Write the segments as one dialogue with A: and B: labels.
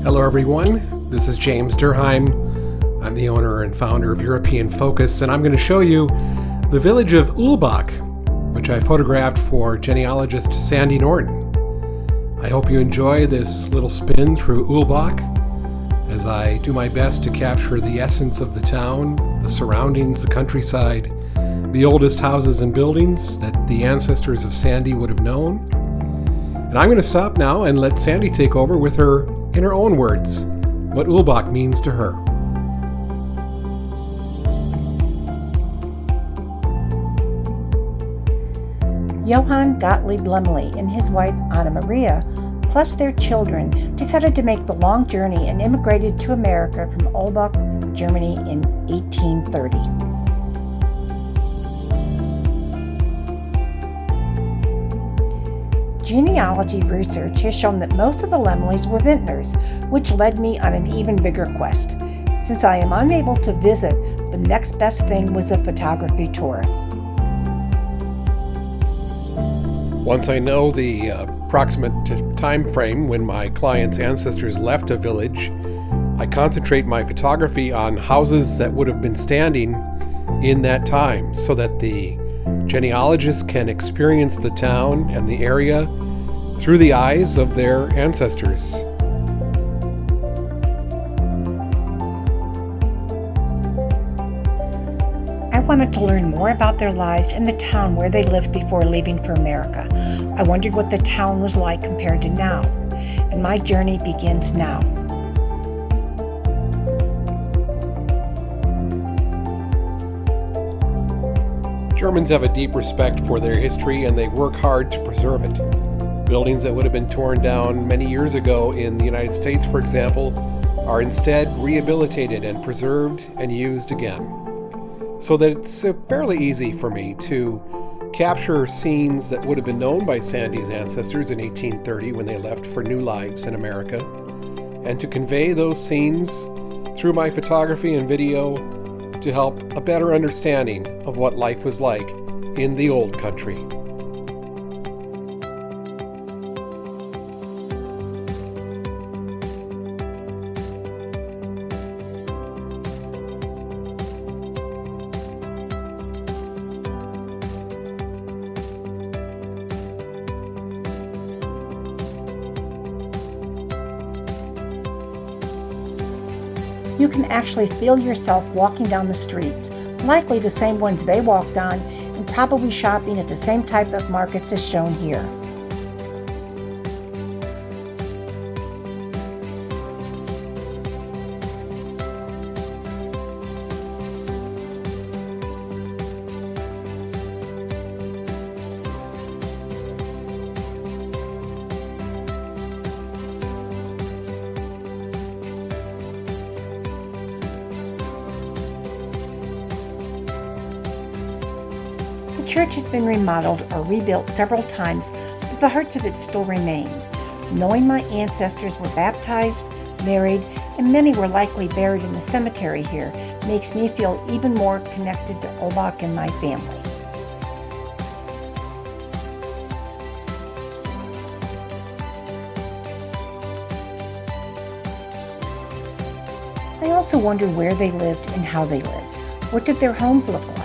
A: Hello everyone, this is James Durheim. I'm the owner and founder of European Focus, and I'm going to show you the village of Uhlbach, which I photographed for genealogist Sandy Norton. I hope you enjoy this little spin through Uhlbach as I do my best to capture the essence of the town, the surroundings, the countryside, the oldest houses and buildings that the ancestors of Sandy would have known. And I'm going to stop now and let Sandy take over with her, in her own words, what Uhlbach means to her.
B: Johann Gottlieb Lemley and his wife Anna Maria, plus their children, decided to make the long journey and immigrated to America from Uhlbach, Germany in 1830. Genealogy research has shown that most of the Lemleys were vintners, which led me on an even bigger quest. Since I am unable to visit, the next best thing was a photography tour.
A: Once I know the approximate time frame when my client's ancestors left a village, I concentrate my photography on houses that would have been standing in that time so that the genealogists can experience the town and the area through the eyes of their ancestors.
B: I wanted to learn more about their lives and the town where they lived before leaving for America. I wondered what the town was like compared to now, and my journey begins now.
A: Germans have a deep respect for their history and they work hard to preserve it. Buildings that would have been torn down many years ago in the United States, for example, are instead rehabilitated and preserved and used again. So that it's fairly easy for me to capture scenes that would have been known by Sandy's ancestors in 1830 when they left for new lives in America, and to convey those scenes through my photography and video to help a better understanding of what life was like in the old country.
B: You can actually feel yourself walking down the streets, likely the same ones they walked on, and probably shopping at the same type of markets as shown here. The church has been remodeled or rebuilt several times, but the hearts of it still remain. Knowing my ancestors were baptized, married, and many were likely buried in the cemetery here makes me feel even more connected to Uhlbach and my family. I also wonder where they lived and how they lived. What did their homes look like?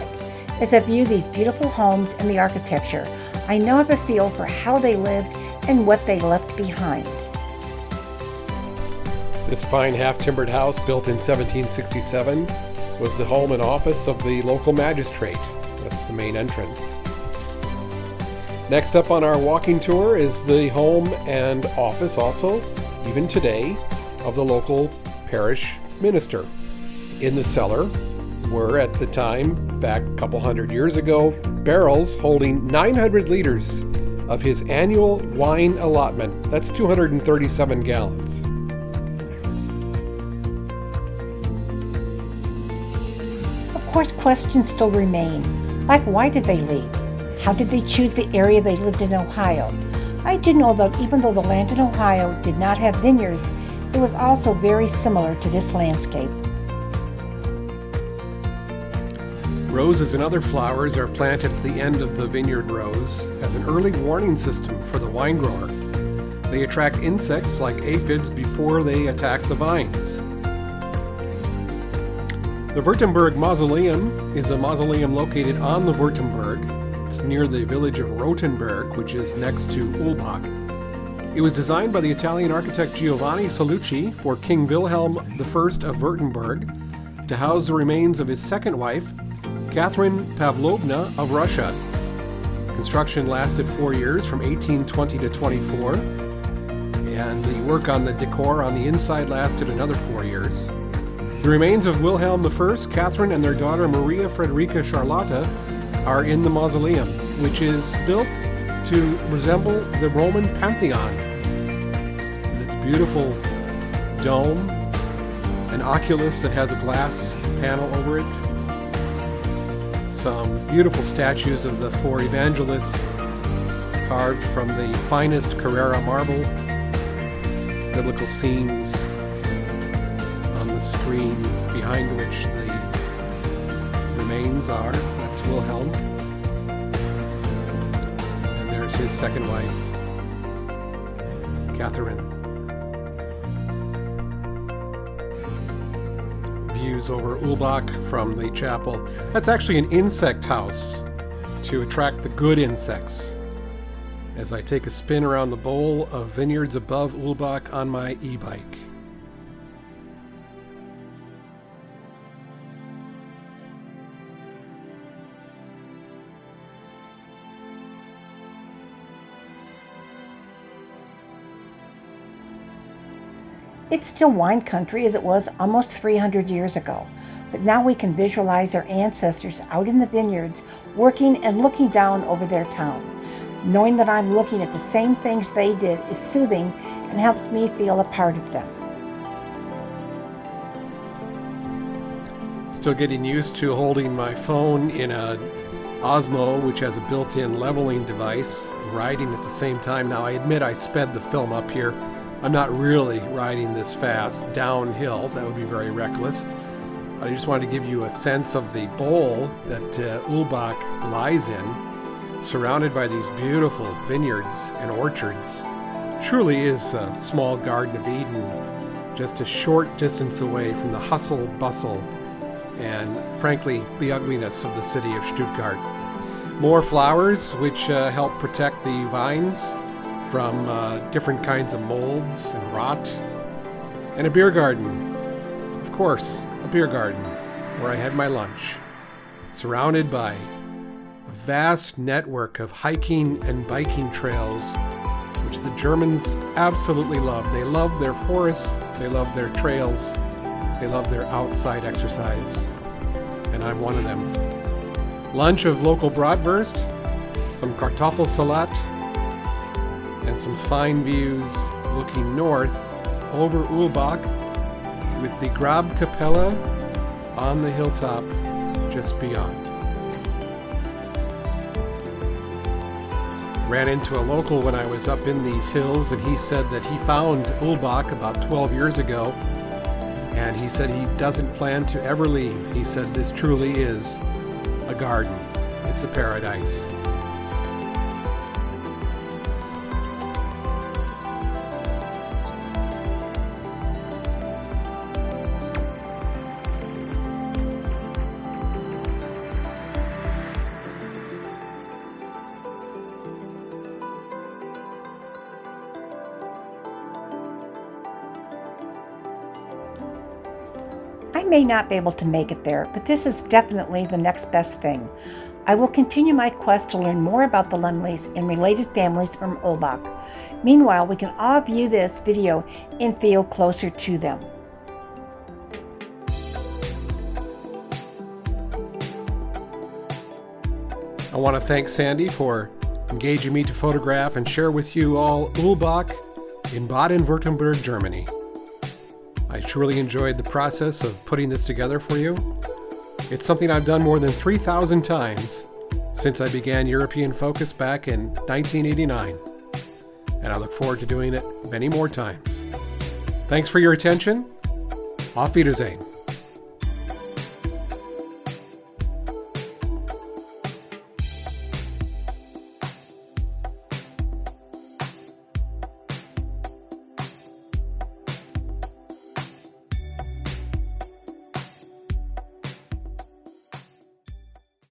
B: As I view these beautiful homes and the architecture, I now have a feel for how they lived and what they left behind.
A: This fine half-timbered house, built in 1767, was the home and office of the local magistrate. That's the main entrance. Next up on our walking tour is the home and office also, even today, of the local parish minister. In the cellar were, at the time, back a couple hundred years ago, barrels holding 900 liters of his annual wine allotment. That's 237 gallons.
B: Of course, questions still remain, like why did they leave? How did they choose the area they lived in Ohio? I do know that even though the land in Ohio did not have vineyards, it was also very similar to this landscape.
A: Roses and other flowers are planted at the end of the vineyard rows as an early warning system for the wine grower. They attract insects like aphids before they attack the vines. The Württemberg Mausoleum is a mausoleum located on the Württemberg. It's near the village of Rothenburg, which is next to Uhlbach. It was designed by the Italian architect Giovanni Solucci for King Wilhelm I of Württemberg to house the remains of his second wife, Catherine Pavlovna of Russia. Construction lasted 4 years, from 1820 to 24, and the work on the decor on the inside lasted another 4 years. The remains of Wilhelm I, Catherine, and their daughter Maria Frederica Charlotta are in the mausoleum, which is built to resemble the Roman Pantheon. Its beautiful dome, an oculus that has a glass panel over it, some beautiful statues of the four evangelists carved from the finest Carrara marble, biblical scenes on the screen behind which the remains are. That's Wilhelm. And there's his second wife, Catherine. Views over Uhlbach from the chapel. That's actually an insect house to attract the good insects. As I take a spin around the bowl of vineyards above Uhlbach on my e-bike.
B: It's still wine country as it was almost 300 years ago, but now we can visualize our ancestors out in the vineyards, working and looking down over their town. Knowing that I'm looking at the same things they did is soothing and helps me feel a part of them.
A: Still getting used to holding my phone in a Osmo, which has a built-in leveling device, and riding at the same time. Now, I admit I sped the film up here. I'm not really riding this fast downhill. That would be very reckless. I just wanted to give you a sense of the bowl that Uhlbach lies in, surrounded by these beautiful vineyards and orchards. Truly is a small Garden of Eden, just a short distance away from the hustle, bustle, and frankly, the ugliness of the city of Stuttgart. More flowers, which help protect the vines from different kinds of molds and rot. And a beer garden. Of course, a beer garden, where I had my lunch, surrounded by a vast network of hiking and biking trails, which the Germans absolutely loved. They loved their forests, they loved their trails, they loved their outside exercise, and I'm one of them. Lunch of local bratwurst, some Kartoffelsalat, and some fine views looking north over Uhlbach with the Grabkapelle on the hilltop just beyond. Ran into a local when I was up in these hills, and he said that he found Uhlbach about 12 years ago, and he said he doesn't plan to ever leave. He said this truly is a garden. It's a paradise.
B: I may not be able to make it there, but this is definitely the next best thing. I will continue my quest to learn more about the Lumleys and related families from Uhlbach. Meanwhile, we can all view this video and feel closer to them.
A: I want to thank Sandy for engaging me to photograph and share with you all Uhlbach in Baden-Württemberg, Germany. I truly enjoyed the process of putting this together for you. It's something I've done more than 3,000 times since I began European Focus back in 1989, and I look forward to doing it many more times. Thanks for your attention. Auf Wiedersehen.